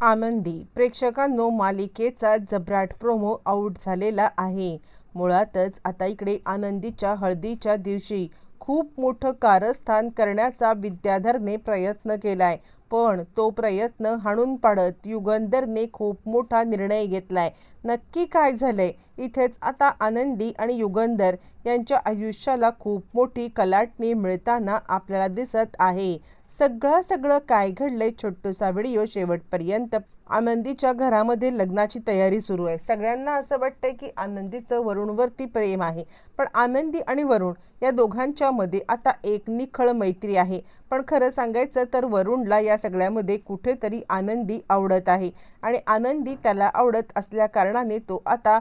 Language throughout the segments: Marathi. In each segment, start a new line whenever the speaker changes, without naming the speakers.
आनंदी प्रेक्षकांनो, मालिकेचा जबराट प्रोमो आउट झालेला आहे। मुळातच आता इकडे आनंदीच्या हळदीच्या दिवशी खूप मोठं कारस्थान करण्याचा विद्याधरने प्रयत्न केलाय, पण तो प्रयत्न हाणून पाडत युगंधरने खूप मोठा निर्णय घेतलाय। नक्की काय झालंय इथेच आता आनंदी आणि युगंधर यांच्या आयुष्याला खूप मोठी कलाटणी मिळताना आपल्याला दिसत आहे। सगळं काय घडलंय छोटूसा व्हिडिओ शेवटपर्यंत। आनंदीच्या घरामध्ये लग्नाची तयारी सुरू आहे। सगळ्यांना असं वाटतंय की आनंदीचं वरुणवरती प्रेम आहे, पण आनंदी आणि वरुण या दोघांच्या मध्ये आता एक निखळ मैत्री आहे। पण खरं सांगायचं तर वरुणला या सगळ्यामध्ये कुठेतरी आनंदी आवडत आहे आणि आनंदी त्याला आवडत असल्या कारणाने तो आता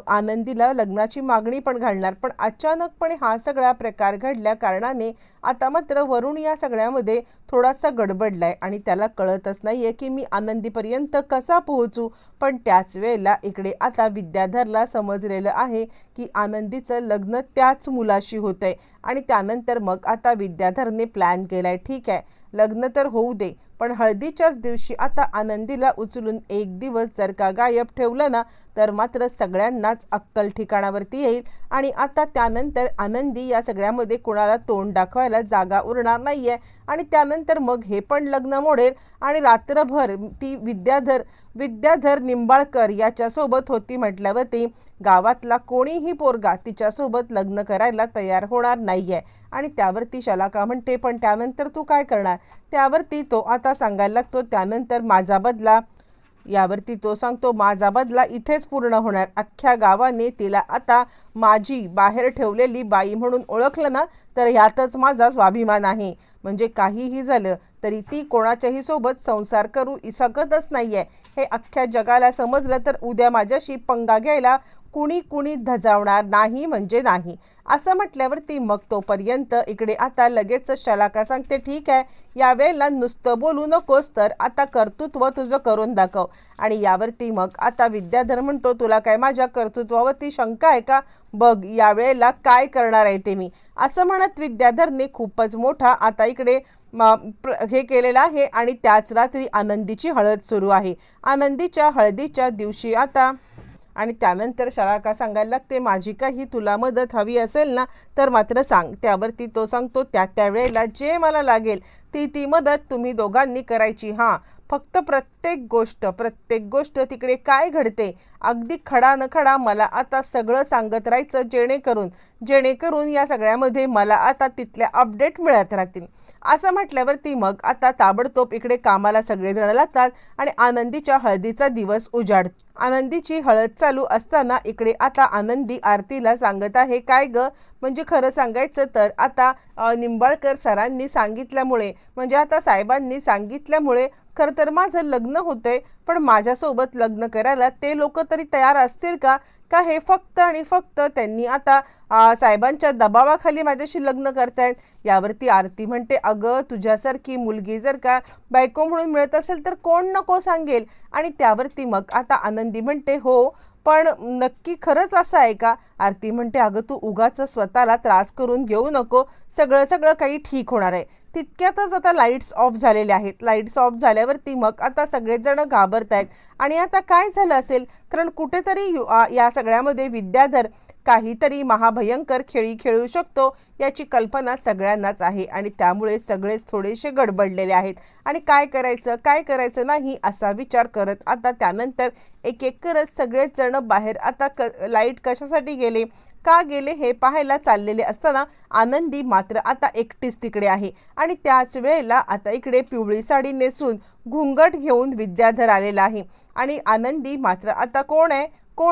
आनंदीला लग्नाची मागणी पण घालणार। पण अचानकपणे हा सगळा प्रकार घडल्या कारणाने आता मात्र वरुण या सगळ्यामध्ये थोडासा गडबडलाय आणि त्याला कळतच नाहीये की मी आनंदीपर्यंत कसा पोहोचू। पण त्याच वेळेला इकडे आता विद्याधरला समजलेलं आहे की आनंदीचं लग्न त्याच मुलाशी होतंय आणि त्यानंतर मग आता विद्याधरने प्लॅन केलाय, ठीक आहे लग्न तर होऊ दे, पण हळदीच्याच दिवशी आता आनंदीला उचलून एक दिवस जर का गायब ठेवलं ना तर मात्र सगळ्यांनाच अक्कल ठिकाणावरती येईल आणि आता त्यानंतर आनंदी या सगळ्यामध्ये कोणाला तोंड दाखवायला जागा उरणार नाहीये आणि त्यानंतर मग हे पण लग्न मोडेल आणि रात्रभर ती विद्याधर निंबाळकर याच्यासोबत होती म्हटल्यावरती गावातला कोणीही पोरगा तिच्यासोबत लग्न करायला तयार होणार नाहीये। आणि त्यावरती शलाका म्हणते पण त्यानंतर तू काय करणार, त्यावरती तो आता सांगायला लागतो त्यानंतर माझा बदला, यावरती तो सांगतो माझा बदला इथेच पूर्ण होणार। अख्ख्या गावाने तिला आता माझी बाहेर ठेवलेली बाई म्हणून ओळखलं ना तर ह्यातच माझा स्वाभिमान आहे। म्हणजे काहीही झालं तरी ती कोणाच्याही सोबत संसार करू शकतच नाहीये, हे अख्ख्या जगाला समजलं तर उद्या माझ्याशी पंगा घ्यायला कुणी धजावणार नाही म्हणजे नाही। असं म्हटल्यावरती मग तोपर्यंत इकडे आता लगेच शलाका सांगते ठीक आहे यावेळेला नुसतं बोलू नकोस तर आता कर्तृत्व तुझं करून दाखव। आणि यावरती मग आता विद्याधर म्हणतो तुला काय माझ्या कर्तृत्वावरती शंका आहे का, बघ यावेळेला काय करणार आहे ते मी। असं म्हणत विद्याधरने खूपच मोठा आता इकडे हे केलेलं आहे आणि त्याच रात्री आनंदीची हळद सुरू आहे। आनंदीच्या हळदीच्या दिवशी आता आणि त्यानंतर शलाका सांगायला लागते माझी काही तुला मदत हवी असेल ना तर मात्र सांग। त्यावरती तो सांगतो त्या वेळेला जे मला लागेल ती मदत तुम्ही दोघांनी करायची। हां फक्त प्रत्येक गोष्ट तिकडे काय घडते अगदी खडा न खडा मला आता सगळं सांगत राहायचं, जेणेकरून या सगळ्यामध्ये मला आता तिथल्या अपडेट मिळत राहतील। असं म्हटल्यावरती मग आता ताबडतोब इकडे कामाला सगळेजण लागतात आणि आनंदीच्या हळदीचा दिवस उजाड। आनंदीची हळद चालू असताना इकडे आता आनंदी आरतीला सांगत आहे काय ग, म्हणजे खरं सांगायचं तर आता निंबाळकर सरांनी सांगितल्यामुळे म्हणजे आता साहेबांनी सांगितल्यामुळे खरं तर माझं लग्न होतंय, पण माझ्यासोबत लग्न करायला ते लोक तरी तयार असतील का हे फक्त आणि फक्त त्यांनी आता साहेबांच्या दबावाखाली माझ्याशी लग्न करतायत। यावरती आरती म्हणते अगं तुझ्यासारखी मुलगी जर का बायको म्हणून मिळत असेल तर कोण नको सांगेल। आणि त्यावरती मग आता आनंदी म्हणते हो पण नक्की खरंच असं आहे का। आरती म्हणते अगं तू उगाच स्वतःला त्रास करून घेऊ नको, सगळं काही ठीक होणार आहे। तितक्यातच आता लाईट्स ऑफ झालेले आहेत। लाईट्स ऑफ झाल्यावरती मग आता सगळेजण घाबरत आहेत आणि आता काय झालं असेल, कारण कुठेतरी या सगळ्यामध्ये विद्याधर काहीतरी महाभयंकर खेळी खेळू शकतो याची कल्पना सगळ्यांनाच आहे आणि त्यामुळे सगळेच थोडेसे गडबडलेले आहेत आणि काय करायचं नाही असा विचार करत आता त्यानंतर एक करत सगळेच जण बाहेर आता लाईट कशासाठी गेले का गेले हे पाहायला चाललेले असताना आनंदी मात्र आता एकटीच तिकडे आहे आणि त्याच वेळेला आता इकडे पिवळी साडी नेसून घुंगट घेऊन विद्याधर आलेला आहे आणि आनंदी मात्र आता कोण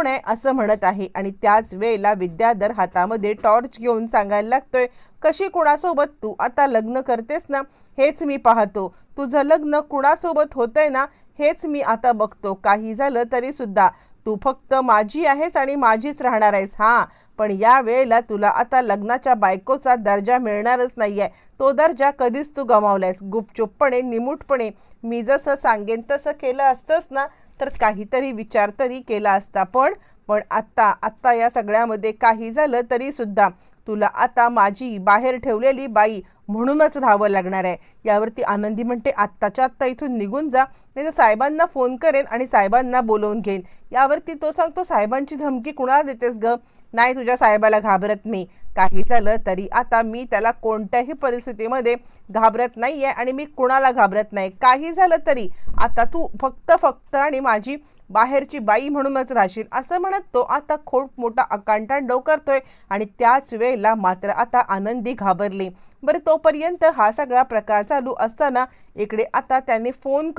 आहे असं म्हणत आहे आणि त्याच वेळेला विद्याधर हातामध्ये टॉर्च घेऊन सांगायला लागतोय कशी कुणासोबत तू आता लग्न करतेस ना हेच मी पाहतो, तुझं लग्न कुणासोबत होतंय ना हेच मी आता बघतो। काही झालं तरी सुद्धा तू फक्त माझी आहेस आणि माझीच राहणार आहेस। हां पण या वेळेला तुला आता लग्नाच्या बायकोचा दर्जा मिळणारच नाहीये, तो दर्जा कधीच तू गमावलायस। गुपचूपपणे निमूटपणे मी जसं सांगेन तसं केलं असतंस ना तर काहीतरी विचार तरी केला असता, पण आत्ता या सगळ्यामध्ये काही झालं तरी सुद्धा तुला आता माझी बाहेर ठेवलेली बाई म्हणूनच राहावं लागणार आहे। यावरती आनंदी म्हणते आत्ताच्या आत्ता इथून निघून जा, नाही तर साहेबांना फोन करेन आणि साहेबांना बोलवून घेईन। यावरती तो सांगतो साहेबांची धमकी कुणाला देतेस ग? नाही, तुझ्या साहेबाला घाबरत मी। काही झालं तरी आता मी त्याला कोणत्याही परिस्थितीमध्ये घाबरत नाहीये आणि मी कुणाला घाबरत नाही। काही झालं तरी आता तू फक्त आणि माझी बाहेरची बाई म्हणूनच राहशील, असं म्हणत तो आता खूप मोठा आकांतांडव करतोय। आणि त्याच वेळेला मात्र आता आनंदी घाबरली। बरं, तोपर्यंत हा सगळा प्रकार चालू असताना इकडे आता त्याने फोन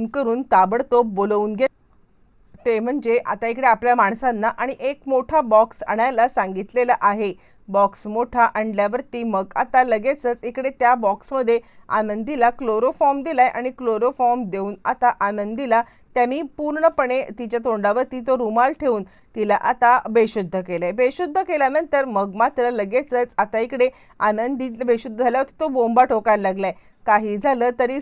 करून ताबडतोब बोलवून ते म्हणजे आता इकडे आपल्या माणसांना आणि एक मोठा बॉक्स आणायला सांगितलेला आहे। बॉक्स मोठा आणल्यावरती मग आता लगेचच इकडे त्या बॉक्समध्ये आनंदीला क्लोरोफॉर्म दिलाय आणि क्लोरोफॉर्म देऊन आता आनंदीला त्यांनी पूर्णपणे तिच्या तोंडावरती तो रुमाल ठेवून तिला आता बेशुद्ध केलंय। बेशुद्ध केल्यानंतर मग मात्र लगेचच आता इकडे आनंदी बेशुद्ध झाल्यावर तो बोंबा ठोकायला लागलाय, काही झालं तरी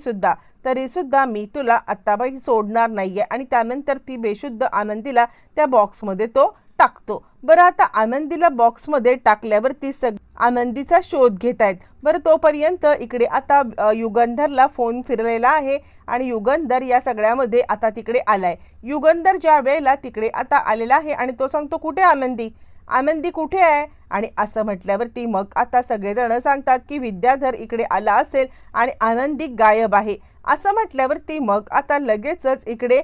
सुद्धा मी तुला आत्ताबाई सोडणार नाहीये। आणि त्यानंतर ती बेशुद्ध आनंदीला त्या बॉक्समध्ये तो टाकतो। बरं, आता आनंदीला बॉक्समध्ये टाकल्यावरती आनंदीचा शोध घेत आहेत। बरं, तोपर्यंत इकडे आता युगंधरला फोन फिरलेला आहे आणि युगंधर या सगळ्यामध्ये आता तिकडे आलाय। युगंधर ज्या वेळेला तिकडे आता आलेला आहे आणि तो सांगतो कुठे आनंदी कुठे आहे? आणि असं म्हटल्यावरती मग आता सगळेजण सांगतात की विद्याधर इकडे आला असेल आणि आनंदी गायब आहे। असं म्हटल्यावरती मग आता लगेचच इकडे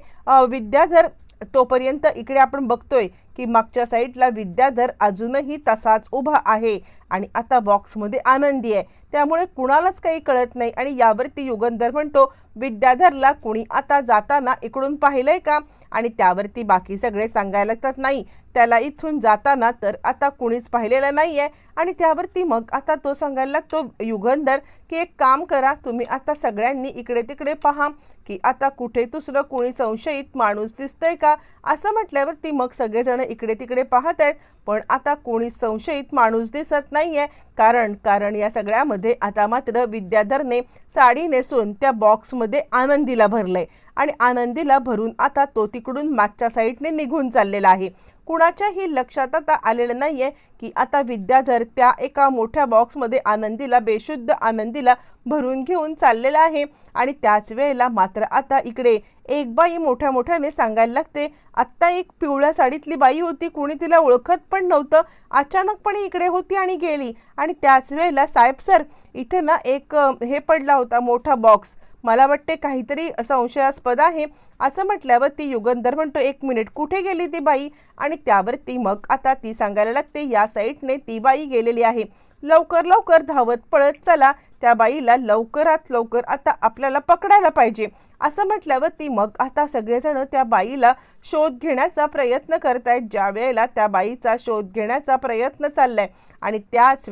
विद्याधर तोपर्यंत इकडे आपण बघतोय की मागच्या साईडला विद्याधर अजूनही तसाच उभा आहे आणि आता बॉक्समध्ये आनंदी आहे। त्यामुळे कुणालाच काही कळत नाही आणि यावरती युगंधर म्हणतो विद्याधरला कुणी आता जाताना इकडून पाहिलंय का? आणि त्यावरती बाकी सगळे सांगायला लागतात नाही, त्याला इथून जाताना तर आता कुणीच पाहिलेलं नाहीये। आणि त्यावरती मग आता तो सांगायला लागतो युगंधर की एक काम करा, तुम्ही आता सगळ्यांनी इकडे तिकडे पहा की आता कुठे दुसरं कोणी संशयित माणूस दिसतंय का? असं म्हटल्यावरती मग सगळेजण इकडे तिकडे पाहत आहेत, पण आता कोणी संशयित माणूस दिसत नाहीये। कारण या सगळ्यामध्ये आता मात्र विद्याधरने साडी नेसून त्या बॉक्समध्ये आनंदीला भरलंय आणि आनंदीला भरून आता तो तिकडून मागच्या साईडने निघून चाललेला आहे। कुणाच्याही लक्षात आता आलेलं नाहीये की आता विद्याधर त्या एका मोठ्या बॉक्समध्ये बेशुद्ध आनंदीला भरून घेऊन चाललेला आहे। आणि त्याच वेळेला मात्र आता इकडे एक बाई मोठ्याने सांगायला लागते, आत्ता एक पिवळ्या साडीतली बाई होती, कुणी तिला ओळखत पण नव्हतं, अचानकपणे इकडे होती आणि गेली। आणि त्याच वेळेला साहेब सर, इथे ना एक हे पडला होता मोठा बॉक्स, मला वाटते काहीतरी संशयास्पद आहे। असं म्हटल्यावर ती युगंधर म्हणतो एक मिनिट, कुठे गेली ती बाई? आणि त्यावरती मग आता ती सांगायला लागते या साईडने ती बाई गेलेली आहे, लवकर धावत पळत चला, त्या बाईला लवकरात लवकर आता आपल्याला पकडायला पाहिजे। असं म्हटल्यावर ती मग आता सगळेजण त्या बाईला शोध घेण्याचा प्रयत्न करतायत। ज्या वेळेला त्या बाईचा शोध घेण्याचा प्रयत्न चाललाय आणि त्याच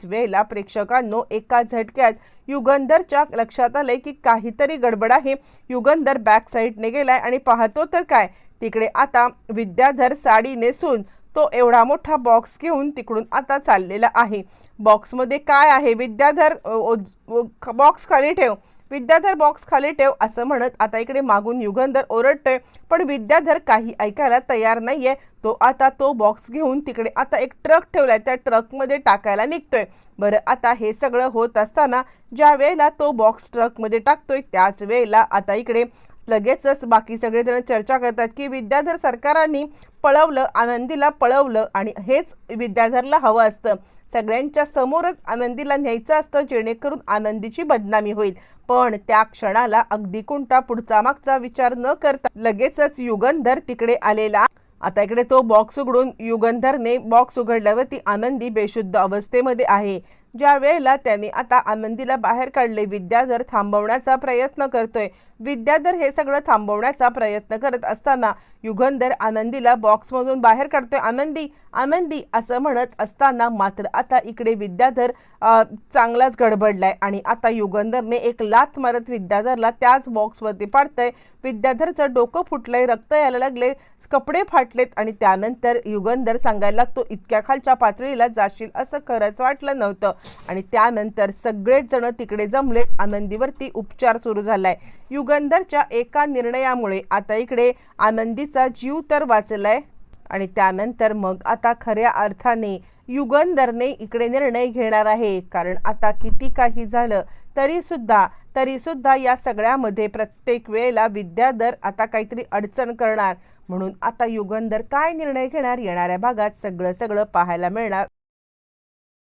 वेळेला प्रेक्षकांनो एका झटक्यात युगंधरच्या लक्षात आलंय की काहीतरी गडबड आहे। युगंधर बॅक साईडने गेलाय आणि पाहतो तर काय, तिकडे आता विद्याधर साडी नेसून तो एवढा मोठा बॉक्स घेऊन तिकडून आता चाललेला आहे। बॉक्समध्ये काय आहे? विद्याधर बॉक्स खाली ठेव, विद्याधर बॉक्स खाली ठेव असं म्हणत आता इकडे मागून युगंधर ओरडतोय, पण विद्याधर काही ऐकायला तयार नाहीये। तो आता तो बॉक्स घेऊन तिकडे आता एक ट्रक ठेवलाय, त्या ट्रकमध्ये टाकायला निघतोय। बरं, आता हे सगळं होत असताना ज्या वेळेला तो बॉक्स ट्रकमध्ये टाकतोय त्याच वेळेला आता इकडे लगेचच बाकी सगळेजण चर्चा करतात की विद्याधर सरकारांनी आनंदीला पळवलं आणि हेच विद्याधरला हवं असतं, सगळ्यांच्या समोरच आनंदीला न्यायचं असतं जेणेकरून आनंदीची बदनामी होईल। पण त्या क्षणाला अगदी कोणता पुढचा मागचा विचार न करता लगेचच युगंधर तिकडे आलेला। आता इकडे तो बॉक्स उघडून युगंधरने बॉक्स उघडल्यावरती आनंदी बेशुद्ध अवस्थेमध्ये आहे। ज्या वेळेला त्याने आता आनंदीला बाहेर काढले, विद्याधर थांबवण्याचा प्रयत्न करतोय। विद्याधर हे सगळं थांबवण्याचा प्रयत्न करत असताना युगंधर आनंदीला बॉक्समधून बाहेर काढतोय, आनंदी असं म्हणत असताना मात्र आता इकडे विद्याधर चांगलाच गडबडलाय आणि आता युगंधरने एक लाथ मारत विद्याधरला त्याच बॉक्सवरती पाडतंय। विद्याधरचं डोकं फुटलंय, रक्त यायला लागले, कपडे फाटलेत आणि त्यानंतर युगंधर सांगायला लागतो इतक्या खालच्या पातळीला जाशील असं खरंच वाटलं नव्हतं। आणि त्यानंतर सगळेच जण तिकडे जमलेत, आनंदीवरती उपचार सुरू झालाय। युगंधरच्या एका निर्णयामुळे आता इकडे आनंदीचा जीव तर वाचलाय आणि त्यानंतर मग आता खऱ्या अर्थाने युगंधरने इकडे निर्णय घेणार आहे. कारण आता किती काही झालं तरी सुद्धा या सगळ्यामध्ये प्रत्येक वेळेला विद्याधर आता काहीतरी अडचण करणार. म्हणून आता युगंधर काय निर्णय घेणार, येणाऱ्या भागात सगळं पाहायला मिळणार.